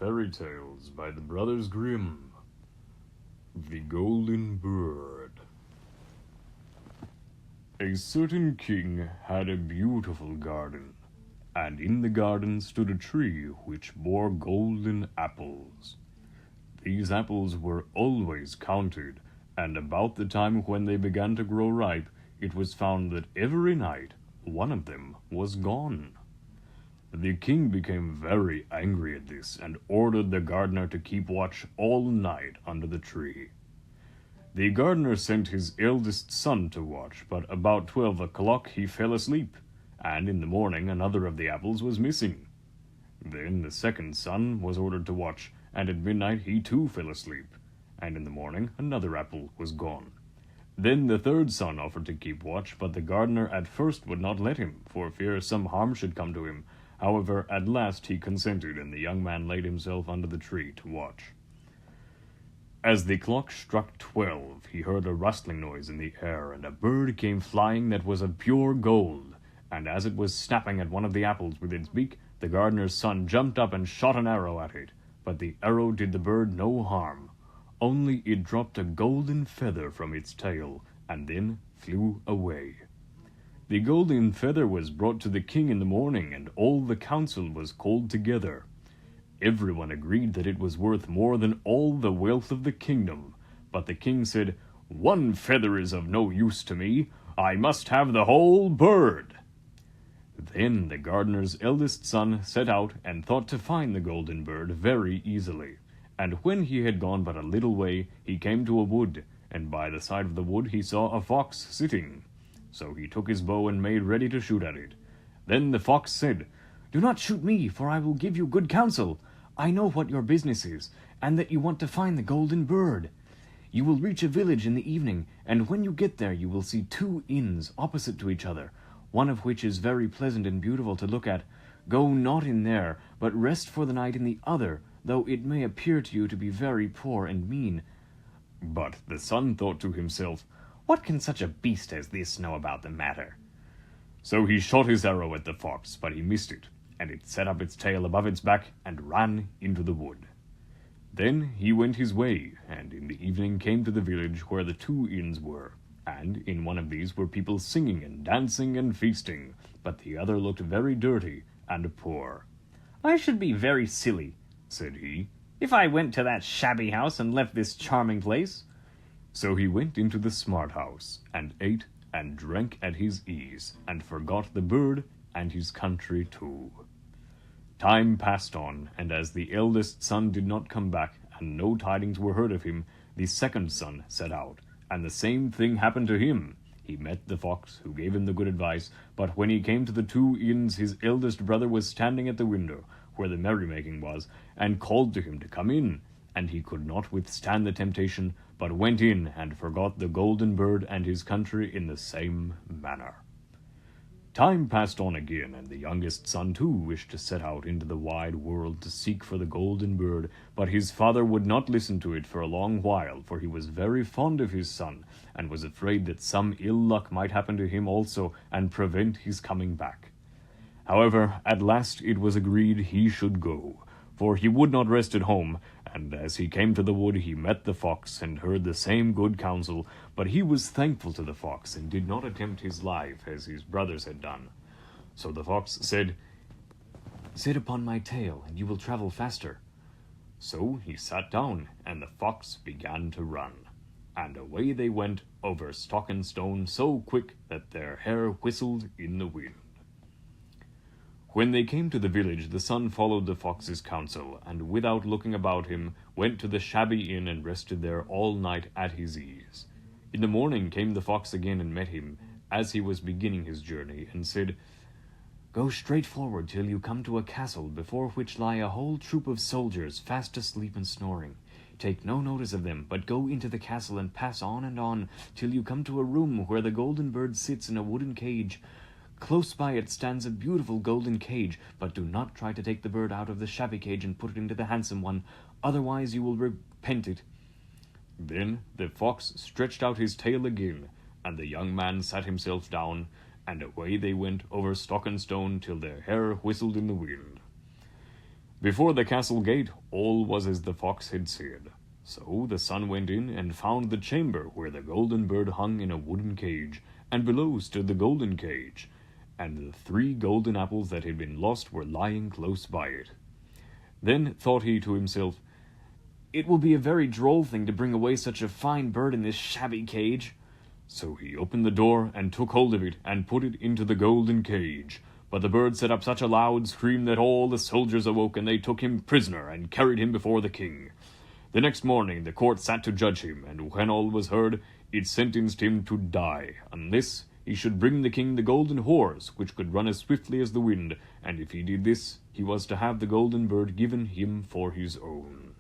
Fairy Tales by the Brothers Grimm. The Golden Bird. A certain king had a beautiful garden, and in the garden stood a tree which bore golden apples. These apples were always counted, and about the time when they began to grow ripe, it was found that every night one of them was gone. The king became very angry at this and ordered the gardener to keep watch all night under the tree. The gardener sent his eldest son to watch, but about 12 o'clock he fell asleep, and in the morning another of the apples was missing. Then the second son was ordered to watch, and at midnight he too fell asleep, and in the morning another apple was gone. Then the third son offered to keep watch, but the gardener at first would not let him, for fear some harm should come to him. However, at last he consented, and the young man laid himself under the tree to watch. As the clock struck 12, he heard a rustling noise in the air, and a bird came flying that was of pure gold. And as it was snapping at one of the apples with its beak, the gardener's son jumped up and shot an arrow at it. But the arrow did the bird no harm. Only it dropped a golden feather from its tail, and then flew away. The golden feather was brought to the king in the morning, and all the council was called together. Everyone agreed that it was worth more than all the wealth of the kingdom. But the king said, "One feather is of no use to me. I must have the whole bird." Then the gardener's eldest son set out and thought to find the golden bird very easily. And when he had gone but a little way, he came to a wood, and by the side of the wood he saw a fox sitting. So he took his bow and made ready to shoot at it. Then the fox said, "Do not shoot me, for I will give you good counsel. I know what your business is, and that you want to find the golden bird. You will reach a village in the evening, and when you get there you will see 2 inns opposite to each other, one of which is very pleasant and beautiful to look at. Go not in there, but rest for the night in the other, though it may appear to you to be very poor and mean." But the son thought to himself, "What can such a beast as this know about the matter?" So he shot his arrow at the fox, but he missed it, and it set up its tail above its back and ran into the wood. Then he went his way, and in the evening came to the village where the 2 inns were, and in one of these were people singing and dancing and feasting, but the other looked very dirty and poor. "I should be very silly," said he, "if I went to that shabby house and left this charming place." So he went into the smart house, and ate and drank at his ease, and forgot the bird and his country too. Time passed on, and as the eldest son did not come back, and no tidings were heard of him, the second son set out, and the same thing happened to him. He met the fox, who gave him the good advice, but when he came to the 2 inns, his eldest brother was standing at the window, where the merrymaking was, and called to him to come in, and he could not withstand the temptation, but went in and forgot the golden bird and his country in the same manner. Time passed on again, and the youngest son too wished to set out into the wide world to seek for the golden bird, but his father would not listen to it for a long while, for he was very fond of his son, and was afraid that some ill luck might happen to him also, and prevent his coming back. However, at last it was agreed he should go, for he would not rest at home, and as he came to the wood he met the fox, and heard the same good counsel, but he was thankful to the fox, and did not attempt his life as his brothers had done. So the fox said, "Sit upon my tail, and you will travel faster." So he sat down, and the fox began to run. And away they went over stock and stone so quick that their hair whistled in the wind. When they came to the village, the son followed the fox's counsel, and without looking about him, went to the shabby inn and rested there all night at his ease. In the morning came the fox again and met him, as he was beginning his journey, and said, "Go straight forward till you come to a castle, before which lie a whole troop of soldiers, fast asleep and snoring. Take no notice of them, but go into the castle and pass on, till you come to a room where the golden bird sits in a wooden cage. Close by it stands a beautiful golden cage, but do not try to take the bird out of the shabby cage and put it into the handsome one, otherwise you will repent it." Then the fox stretched out his tail again, and the young man sat himself down, and away they went over stock and stone till their hair whistled in the wind. Before the castle gate, all was as the fox had said. So the son went in and found the chamber where the golden bird hung in a wooden cage, and below stood the golden cage, and the 3 golden apples that had been lost were lying close by it. Then thought he to himself, "It will be a very droll thing to bring away such a fine bird in this shabby cage." So he opened the door and took hold of it and put it into the golden cage. But the bird set up such a loud scream that all the soldiers awoke, and they took him prisoner and carried him before the king. The next morning the court sat to judge him, and when all was heard, it sentenced him to die, unless he should bring the king the golden horse, which could run as swiftly as the wind, and if he did this, he was to have the golden bird given him for his own.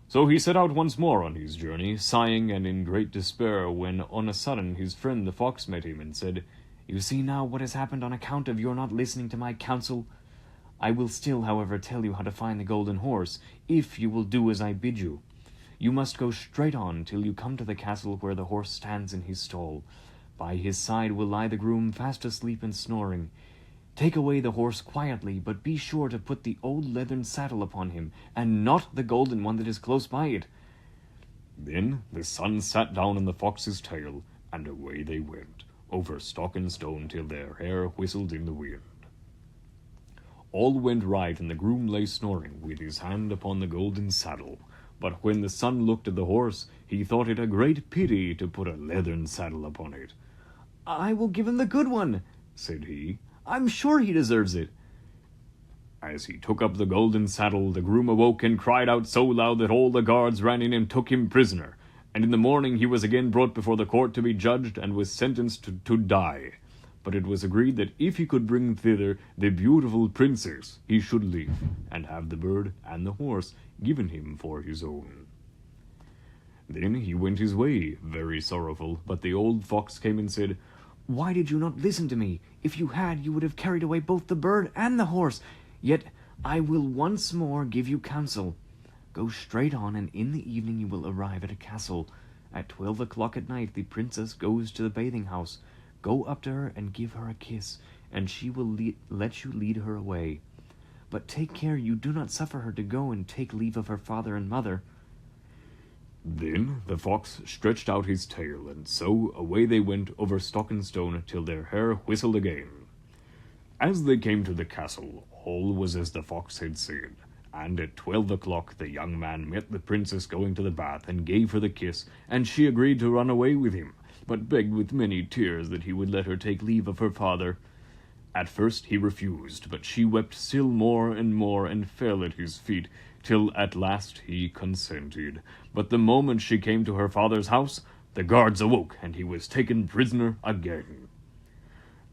So he set out once more on his journey, sighing and in great despair, when on a sudden his friend the fox met him and said, "You see now what has happened on account of your not listening to my counsel. I will still, however, tell you how to find the golden horse, if you will do as I bid you. You must go straight on till you come to the castle where the horse stands in his stall. By his side will lie the groom fast asleep and snoring. Take away the horse quietly, but be sure to put the old leathern saddle upon him, and not the golden one that is close by it." Then the son sat down on the fox's tail, and away they went, over stock and stone, till their hair whistled in the wind. All went right, and the groom lay snoring, with his hand upon the golden saddle. But when the son looked at the horse, he thought it a great pity to put a leathern saddle upon it. "I will give him the good one," said he. "I'm sure he deserves it." As he took up the golden saddle, the groom awoke and cried out so loud that all the guards ran in and took him prisoner. And in the morning he was again brought before the court to be judged, and was sentenced to die. But it was agreed that if he could bring thither the beautiful princess, he should live, and have the bird and the horse given him for his own. Then he went his way, very sorrowful, but the old fox came and said, "Why did you not listen to me? If you had, you would have carried away both the bird and the horse. Yet I will once more give you counsel. Go straight on, and in the evening you will arrive at a castle. At 12 o'clock at night the princess goes to the bathing house. Go up to her and give her a kiss, and she will let you lead her away. But take care you do not suffer her to go and take leave of her father and mother." Then the fox stretched out his tail, and so away they went over stock and stone till their hair whistled again. As they came to the castle, all was as the fox had said, and at 12 o'clock the young man met the princess going to the bath, and gave her the kiss, and she agreed to run away with him, but begged with many tears that he would let her take leave of her father. At first he refused, but she wept still more, and fell at his feet, till at last he consented. But the moment she came to her father's house, the guards awoke, and he was taken prisoner again.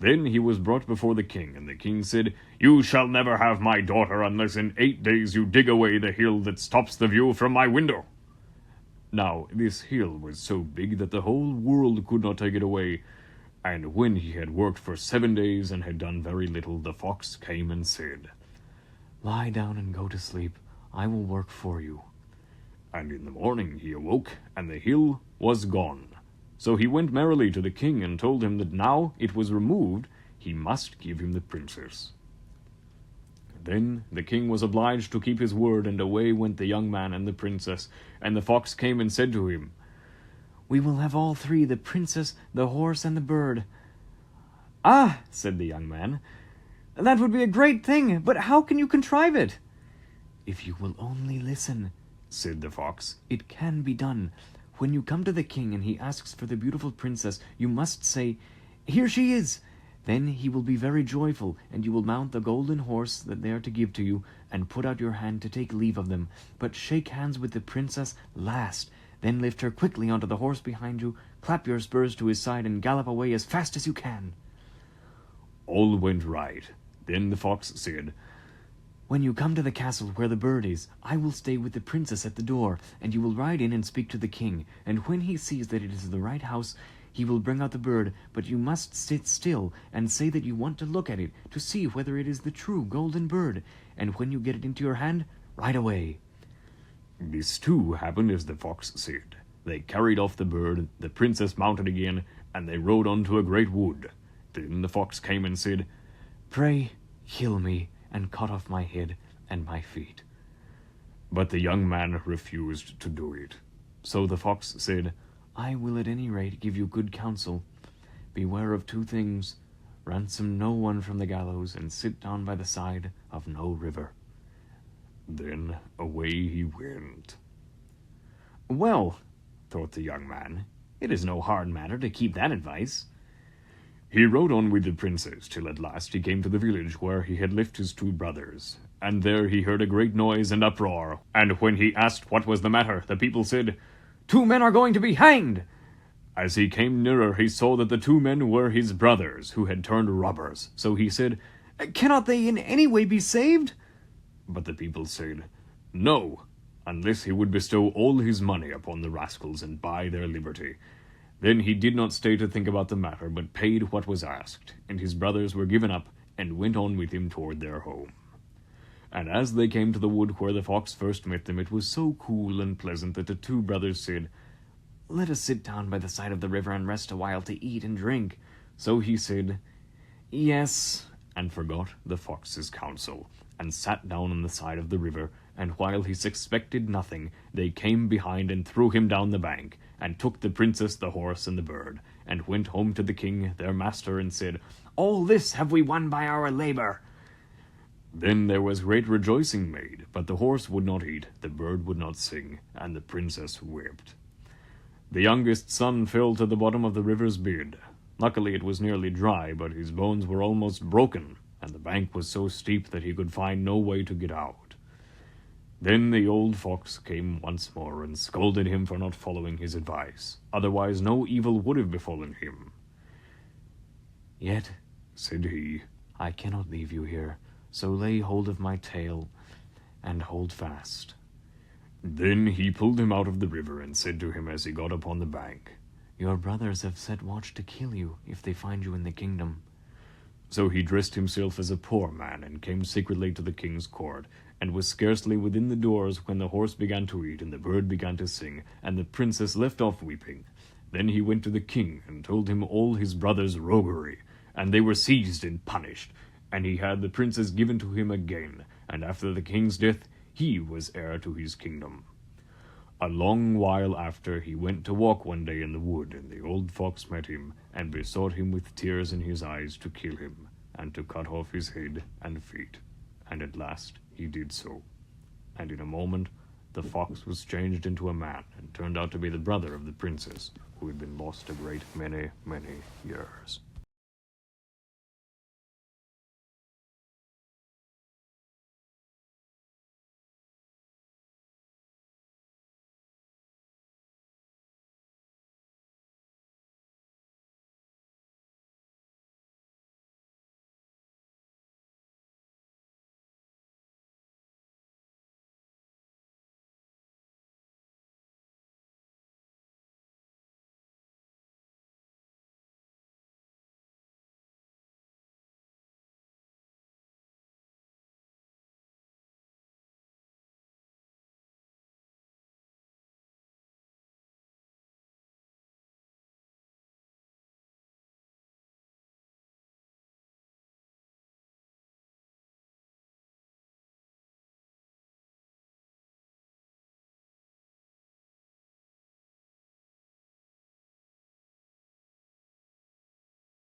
Then he was brought before the king, and the king said, "You shall never have my daughter unless in 8 days you dig away the hill that stops the view from my window." Now this hill was so big that the whole world could not take it away, and when he had worked for 7 days and had done very little, the fox came and said, "Lie down and go to sleep. I will work for you." And in the morning he awoke, and the hill was gone. So he went merrily to the king and told him that now it was removed, he must give him the princess. Then the king was obliged to keep his word, and away went the young man and the princess. And the fox came and said to him, "We will have all 3, the princess, the horse, and the bird." "Ah," said the young man, "that would be a great thing, but how can you contrive it?" "If you will only listen," said the fox, "it can be done. When you come to the king and he asks for the beautiful princess, you must say, 'Here she is.' Then he will be very joyful, and you will mount the golden horse that they are to give to you, and put out your hand to take leave of them. But shake hands with the princess last. Then lift her quickly onto the horse behind you, clap your spurs to his side, and gallop away as fast as you can." All went right. Then the fox said, "When you come to the castle where the bird is, I will stay with the princess at the door, and you will ride in and speak to the king. And when he sees that it is the right house, he will bring out the bird, but you must sit still and say that you want to look at it, to see whether it is the true golden bird. And when you get it into your hand, ride away." This too happened as the fox said. They carried off the bird, the princess mounted again, and they rode on to a great wood. Then the fox came and said, "Pray kill me, and cut off my head. and my feet." But the young man refused to do it. So the fox said, "I will at any rate give you good counsel. Beware of two things: ransom no one from the gallows, and sit down by the side of no river." Then away he went. "Well," thought the young man, "it is no hard matter to keep that advice." He rode on with the princess till at last he came to the village where he had left his two brothers, and there he heard a great noise and uproar, and when he asked what was the matter, the people said, "Two men are going to be hanged." As he came nearer, he saw that the two men were his brothers, who had turned robbers. So he said, "Cannot they in any way be saved?" But the people said, "No, unless he would bestow all his money upon the rascals and buy their liberty." Then he did not stay to think about the matter, but paid what was asked, and his brothers were given up, and went on with him toward their home. And as they came to the wood where the fox first met them, it was so cool and pleasant that the two brothers said, "Let us sit down by the side of the river and rest a while to eat and drink." So he said, "Yes," and forgot the fox's counsel, and sat down on the side of the river, and while he suspected nothing, they came behind and threw him down the bank, and took the princess, the horse, and the bird, and went home to the king, their master, and said, "All this have we won by our labor." Then there was great rejoicing made, but the horse would not eat, the bird would not sing, and the princess wept. The youngest son fell to the bottom of the river's bed. Luckily it was nearly dry, but his bones were almost broken, and the bank was so steep that he could find no way to get out. Then the old fox came once more and scolded him for not following his advice. Otherwise no evil would have befallen him. "Yet," said he, "I cannot leave you here, so lay hold of my tail and hold fast." Then he pulled him out of the river and said to him as he got upon the bank, "Your brothers have set watch to kill you if they find you in the kingdom." So he dressed himself as a poor man and came secretly to the king's court, and was scarcely within the doors when the horse began to eat and the bird began to sing, and the princess left off weeping. Then he went to the king and told him all his brothers' roguery, and they were seized and punished, and he had the princess given to him again, and after the king's death he was heir to his kingdom. A long while after, he went to walk one day in the wood, and the old fox met him, and besought him with tears in his eyes to kill him, and to cut off his head and feet. And at last he did so. And in a moment the fox was changed into a man, and turned out to be the brother of the princess, who had been lost a great many, many years.